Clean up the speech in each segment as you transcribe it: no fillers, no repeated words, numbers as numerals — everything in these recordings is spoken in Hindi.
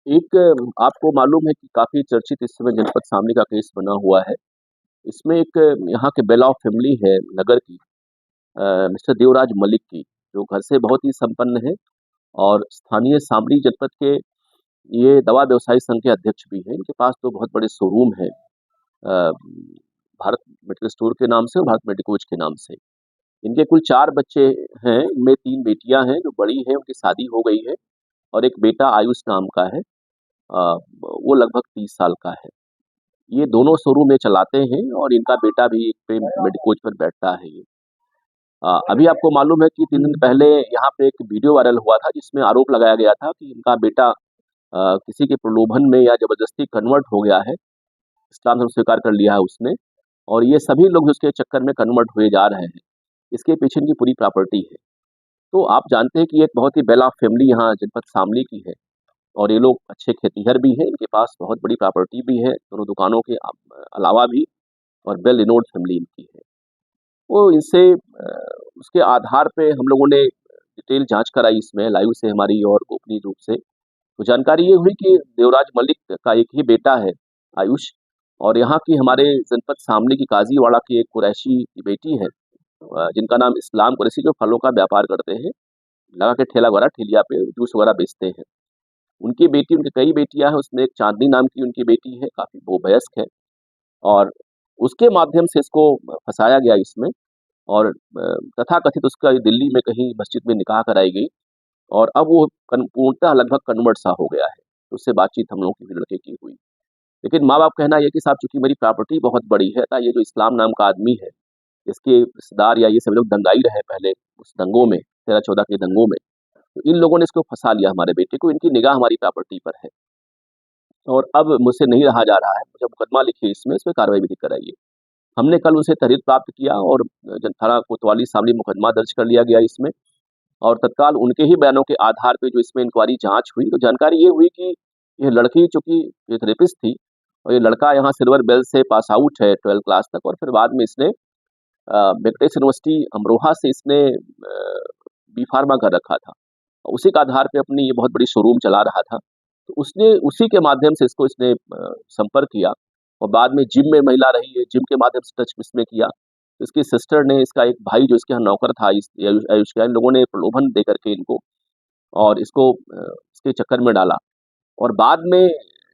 एक आपको मालूम है कि काफ़ी चर्चित इस समय जनपद शामली का केस बना हुआ है। इसमें एक यहाँ के बेला ऑफ फैमिली है नगर की, मिस्टर देवराज मलिक की, जो घर से बहुत ही संपन्न है और स्थानीय शामली जनपद के ये दवा व्यवसायी संघ के अध्यक्ष भी हैं। इनके पास तो बहुत बड़े शोरूम हैं, भारत मेडिकल स्टोर के नाम से और भारत मेडिकोज के नाम से। इनके कुल 4 बच्चे हैं, इनमें 3 बेटियाँ हैं, जो बड़ी हैं उनकी शादी हो गई है और एक बेटा आयुष नाम का है। वो लगभग 30 साल का है। ये दोनों शोरूम ये चलाते हैं और इनका बेटा भी एक पे मेडिकोज पर बैठता है ये। अभी आपको मालूम है कि 3 दिन पहले यहाँ पे एक वीडियो वायरल हुआ था जिसमें आरोप लगाया गया था कि इनका बेटा किसी के प्रलोभन में या ज़बरदस्ती कन्वर्ट हो गया है, इस्लाम धर्म स्वीकार कर लिया है उसने और ये सभी लोग भी उसके चक्कर में कन्वर्ट हुए जा रहे हैं। इसके पीछे इनकी पूरी प्रॉपर्टी है। तो आप जानते हैं कि एक बहुत ही वेल ऑफ फैमिली यहाँ जनपद शामली की है और ये लोग अच्छे खेतीहर भी हैं, इनके पास बहुत बड़ी प्रॉपर्टी भी है, दोनों दुकानों के अलावा भी और वेल रिनोन्ड फैमिली इनकी है। वो इनसे उसके आधार पे हम लोगों ने डिटेल जाँच कराई इसमें लाइव से हमारी और गोपनीय रूप से। तो जानकारी ये हुई कि देवराज मलिक का एक ही बेटा है, आयुष, और यहाँ की हमारे जनपद शामली की काज़ीवाड़ा की एक कुरैशी की बेटी है, जिनका नाम इस्लाम कुरैशी, जो फलों का व्यापार करते हैं, लगा के ठेला वगैरह ठेलिया पे जूस वगैरह बेचते हैं। उनकी बेटी, उनकी कई बेटियाँ हैं, उसमें एक चाँदनी नाम की उनकी बेटी है, काफ़ी वो वयस्क है और उसके माध्यम से इसको फँसाया गया इसमें और तथाकथित उसका दिल्ली में कहीं मस्जिद में निकाह कराई गई और अब वो पूर्णतः लगभग कन्वर्ट सा हो गया है। तो उससे बातचीत हम लोगों की फिर लड़के की हुई। लेकिन माँ-बाप कहना ये कि साहब चूँकि मेरी प्रॉपर्टी बहुत बड़ी है, ना ये जो इस्लाम नाम का आदमी है, इसके रिश्तेदार या ये सभी लोग दंगाई रहे पहले उस दंगों में, 13-14 के दंगों में। तो इन लोगों ने इसको फँसा लिया हमारे बेटे को, इनकी निगाह हमारी प्रॉपर्टी पर है और अब मुझसे नहीं रहा जा रहा है, मुझे मुकदमा लिखिए इसमें कार्रवाई विधिक कराइए। हमने कल उनसे तहरीर प्राप्त किया और थाना कोतवाली शामली मुकदमा दर्ज कर लिया गया इसमें और तत्काल उनके ही बयानों के आधार पे जो इसमें इंक्वायरी जाँच हुई, तो जानकारी ये हुई कि ये लड़की चूँकि ये थेरेपिस्ट थी और ये लड़का यहाँ सिल्वर बेल से पास आउट है 12th क्लास तक और फिर बाद में इसने वेंकटेश यूनिवर्सिटी अमरोहा से इसने बी फार्मा कर रखा था। उसी के आधार पे अपनी ये बहुत बड़ी शोरूम चला रहा था। तो उसने उसी के माध्यम से इसको इसने संपर्क किया और बाद में जिम में महिला रही है, जिम के माध्यम से टच इसमें किया। तो इसकी सिस्टर ने, इसका एक भाई जो इसके यहाँ नौकर था इस आयुष का, इन लोगों ने प्रलोभन दे करके इनको और इसको इसके चक्कर में डाला और बाद में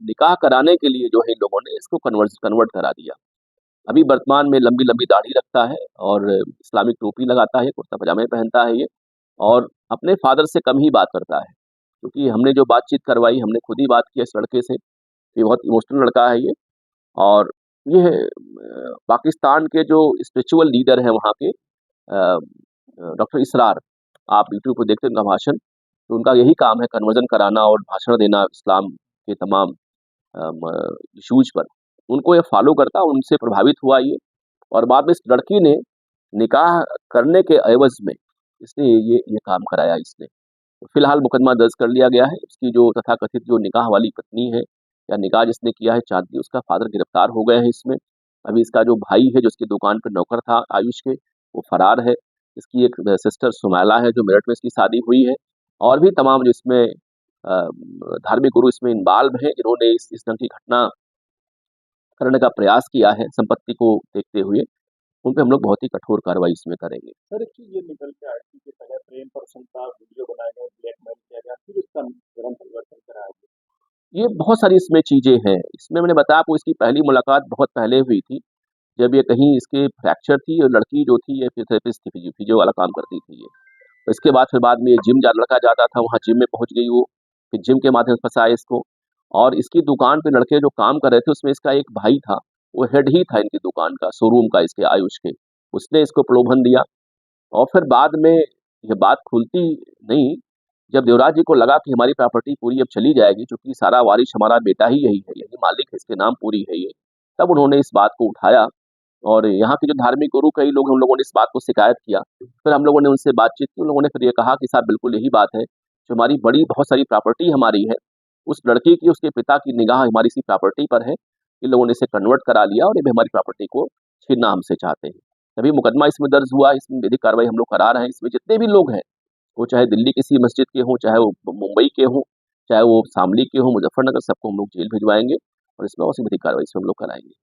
निकाह कराने के लिए जो है इन लोगों ने इसको कन्वर्ट करा दिया। अभी वर्तमान में लंबी-लंबी दाढ़ी रखता है और इस्लामिक टोपी लगाता है, कुर्ता पजामे पहनता है ये और अपने फ़ादर से कम ही बात करता है। क्योंकि हमने जो बातचीत करवाई, हमने खुद ही बात की इस लड़के से, ये बहुत इमोशनल लड़का है ये और ये पाकिस्तान के जो स्पिरिचुअल लीडर हैं वहाँ के डॉक्टर इसरार, आप यूट्यूब पे देखते हैं उनका भाषण, तो उनका यही काम है कन्वर्जन कराना और भाषण देना इस्लाम के तमाम इश्यूज़ पर। उनको ये फ़ॉलो करता, उनसे प्रभावित हुआ ये और बाद में इस लड़की ने निकाह करने के एवज़ में इसने ये काम कराया इसने। तो फिलहाल मुकदमा दर्ज कर लिया गया है। उसकी जो तथाकथित जो निकाह वाली पत्नी है या निकाह जिसने किया है चाँदनी, उसका फ़ादर गिरफ्तार हो गए हैं इसमें। अभी इसका जो भाई है जो इसकी दुकान पे नौकर था आयुष के, वो फ़रार है। इसकी एक सिस्टर सुमैला है जो मेरठ में इसकी शादी हुई है और भी तमाम जो इसमें धार्मिक गुरु इसमें इन्वॉल्व हैं जिन्होंने इस ढंग की घटना करने का प्रयास किया है संपत्ति को देखते हुए, उन पे हम लोग बहुत ही कठोर कार्रवाई इसमें करेंगे। सर, एक चीज़ ये निकल के आई थी कि पहले प्रेम प्रसंग था, वीडियो बनाया गया, ब्लैकमेल किया गया, फिर इसका चरम परिवर्तन कराया गया। ये बहुत सारी इसमें चीज़ें हैं। इसमें मैंने बताया आपको इसकी पहली मुलाकात बहुत पहले हुई थी, जब ये कहीं इसके फ्रैक्चर थी और लड़की जो थी ये फिज़ियोथेरेपिस्ट थी, फिजियो वाला काम करती थी ये। तो इसके बाद फिर बाद में ये जिम लड़का जाता था, वहाँ जिम में पहुँच गई वो, फिर जिम के माध्यम से फँसाया इसको और इसकी दुकान पे लड़के जो काम कर रहे थे उसमें इसका एक भाई था, वो हेड ही था इनकी दुकान का, शोरूम का इसके आयुष के। उसने इसको प्रलोभन दिया और फिर बाद में ये बात खुलती नहीं, जब देवराज जी को लगा कि हमारी प्रॉपर्टी पूरी अब चली जाएगी, चूँकि सारा वारिस हमारा बेटा ही यही है, यही मालिक है, इसके नाम पूरी है ये। तब उन्होंने इस बात को उठाया और यहाँ के जो धार्मिक गुरु कई लोग हैं, उन लोगों ने इस बात को शिकायत किया। फिर हम लोगों ने उनसे बातचीत की, उन लोगों ने फिर ये कहा कि साहब बिल्कुल यही बात है, जो हमारी बड़ी बहुत सारी प्रॉपर्टी हमारी है, उस लड़के की, उसके पिता की निगाह हमारी इसी प्रॉपर्टी पर है। इन लोगों ने इसे कन्वर्ट करा लिया और ये भी हमारी प्रॉपर्टी को छीनना हमसे चाहते हैं। तभी मुकदमा इसमें दर्ज हुआ, इसमें विधिक कार्रवाई हम लोग करा रहे हैं। इसमें जितने भी लोग हैं, वो चाहे दिल्ली किसी मस्जिद के हों, चाहे वो मुंबई के हों, चाहे वो शामली के हो, मुजफ्फरनगर, सबको हम लोग जेल भिजवाएँगे और इसमें और सी बड़ी कार्रवाई इसमें हम लोग कराएँगे।